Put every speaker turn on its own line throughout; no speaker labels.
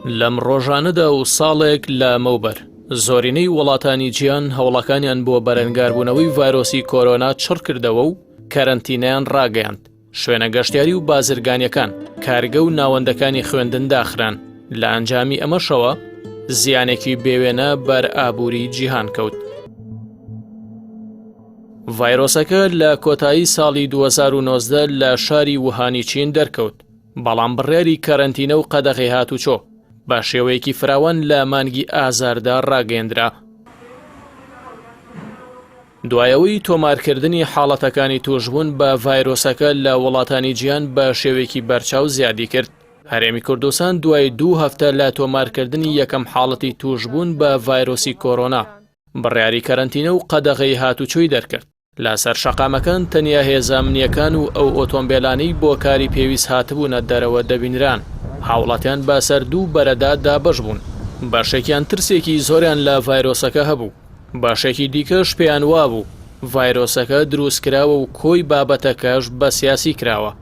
لەم ڕۆژانەدا و ساڵێک لە مەوبەر زۆرینەی وڵاتانی جیهان هەوڵەکانیان بۆ بەرەنگاربوونەوەی ڤایرۆسی کۆرۆنا چڕ کردەوە و کەرەنتینەیان ڕاگەیاند. شوێنە گەشتیاری و بازرگانیەکان کارگە و ناوەندەکانی خوێندن داخران. لە ئەنجامی ئەمەشەوە زیانێکی بێوێنە بەر ئابووری جیهان کەوت. ڤایرۆسەکە لە کۆتایی ساڵی 2019 لە شاری ووهانی چین دەرکەوت، بەڵام بڕیاری کەرەنتینە و قەدەغی هاتوچۆ بە شێوەیەکی فراوان لە مانگی ئازاردا ڕاگەیەندرا. دوایەوەی تۆمارکردنی حاڵەتەکانی توشبوون بە ڤایرۆسەکە لە وڵاتانی جیهان بە شێوەیەکی بەرچاو زیادی کرد. هەرێمی کوردستان دوای 2 هەفتە لە تۆمارکردنی یەکەم حاڵەتی توشبوون بە ڤایرۆسی کۆرۆنا بڕیاری کەرەنتینە و قەدەغی هاتوچۆی دەرکرد. لەسەر شەقامەکان تەنیا هێزانمنیەکان و ئەو ئۆتۆمبیلانەی بۆ کاری پێویست هاتبوونە دەرەوە دەبینران. هاوڵاتیان بە سەردوو بەرەدا دابەش بوون. بەشێکیان ترسێکی زۆریان لە ڤایرۆسەکە هەبوو، باشێکی دیکەش پێیان وابوو ڤایرۆسەکە دروستکراوە و کۆی بابەتەکەش بە سیاسی کراوە.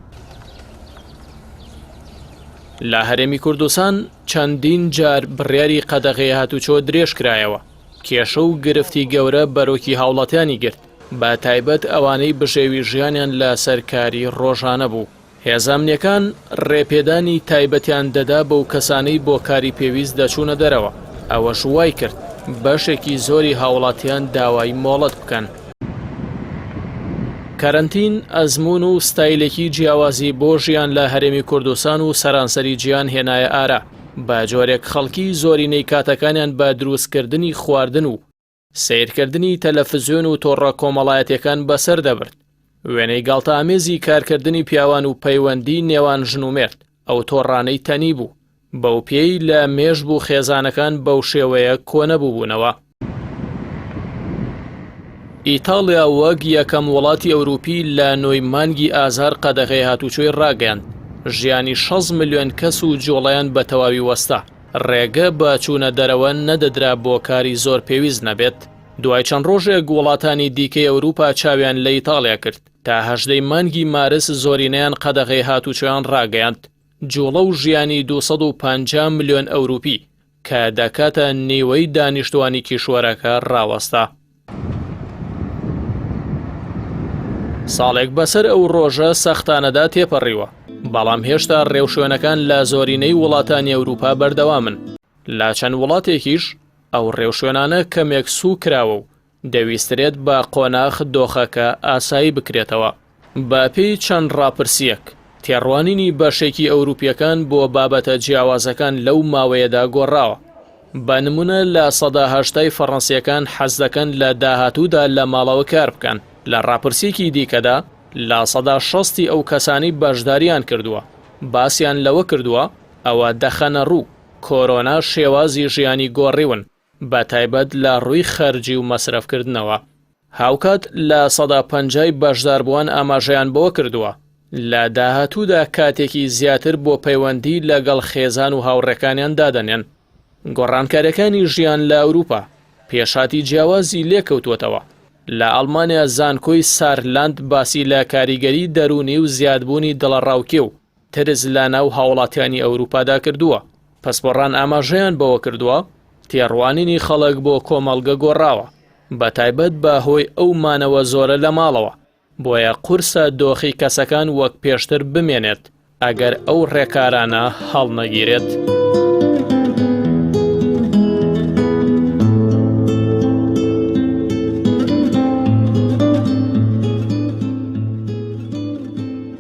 لە هەرێمی کوردستان چەندین جار بڕیاری قەدەغی هاتوچۆ درێژ کرایەوە. کێشە و گرفتی گەورە بەرۆکی هاوڵاتیانی گرت، بە تایبەت ئەوانەی بژێوی ژیانیان لە سەرکاری ڕۆژانە بوو. هێزانمنیەکان ڕێپێدانی تایبەتیان دەدا بەو کەسانەی بۆ کاری پێویست دەچوونە دەرەوە. ئەوەش وای کرد بەشێکی زۆری هاوڵاتیان داوای مۆڵەت بکەن. کەرەنتین ئەزمون و ستایلێکی جیاوازی بۆ ژیان لە هەرێمی کوردستان و سەرانسەری جیهان هێنایە ئارا، بە جۆرێک خەڵکی زۆرینەی کاتەکانیان بە دروستکردنی خواردن و سیرکردنی تەلەڤیزیۆن و تۆڕە کۆمەڵایەتیەکان بەسەر دەبرد. وێنەی گاڵتەئامێزی کارکردنی پیاوان و پەیوەندی نێوان ژن و مێرد ئەو تۆڕانەی تەنی بوو، بەو پێی لە مێژب و خێزانەکان بەو شێوەیە کۆنەبووبوونەوە. ئیتاڵیا وەک یەکەم وڵاتی ئەوروپی لە نۆی مانگی ئازار قەدەغی هاتوچۆی ڕاگەیاند. ژیانی 6 ملیۆن کەس و جۆڵەیان بە تەواوی وەستا. ڕێگە بە چوونە دەرەوە نەدەدرا بۆ کاری زۆر پێویست نەبێت. دوای چەند ڕۆژێک وڵاتانی دیکەی ئەوروپا چاویان لە ئیتاڵیا کرد. تا 18 مانگی مارس زۆرینەیان قەدەغی هاتوچۆیان ڕاگەیاند. جوڵە و ژیانی 250 ملیۆن ئەوروپی کە دەکاتە نیوەی دانیشتوانی کیشوەرەکە ڕاوەستا. ساڵێک بەسەر ئەو ڕۆژە سەختانەدا تێپەڕیوە، بەڵام هێشتا ڕێوشوێنەکان لە زۆرینەی وڵاتانی ئەوروپا بەردەوامن. لا چەند وڵاتێکیش ئەو ڕێوشوێنانە کەمێک سوو کراوە و دەویسترێت بە قۆناغ دۆخەکە ئاسایی بکرێتەوە. بە پێی چەند ڕاپرسیەک تێڕوانینی بەشێکی ئەوروپیەکان بۆ بابەتە جیاوازەکان لەو ماوەیەدا گۆڕاوە. بە نمونە لە سەدا 80 فەڕەنسیەکان حەز دەکەن لە داهاتوودا لە ماڵەوە کار بکەن. لە ڕاپرسیەکی دیکەدا لە سەدا 60 ئەو کەسانی بەشداریان کردووە باسییان لەوە کردووە ئەوە دەخەنە ڕوو کۆرۆنا شێوازی ژیانی گۆڕیون، بە تایبەت لە ڕووی خەرجی و مەسرەفکردنەوە. هاوکات لە سەدا 50 بەشداربووان ئاماژەیان بۆ کردووە لە داهاتوودا کاتێکی زیاتر بۆ پەیوەندی لەگەڵ خێزان و هاوڕێکانیان دادەنێن. گۆڕانکاریەکانی ژیان لە ئەوروپا پێشاتی جیاوازی لێکەوتوەتەوە. لە ئەڵمانیا زانکۆی سارلاند باسی لە کاریگەری دەرونی و زیادبوونی دڵەڕاوکێ و ترس لە ناو هاوڵاتیانی ئەوروپادا کردووە. پەسپۆڕان ئاماژەیان بەوە کردووە تێڕوانینی خەڵک بۆ کۆمەڵگە گۆڕاوە، بە تایبەت بە هۆی ئەو مانەوە زۆرە لە ماڵەوە، بۆیە قورسە دۆخی کەسەکان وەک پێشتر بمێنێت ئەگەر ئەو ڕێکارانە هەڵنەگیرێت.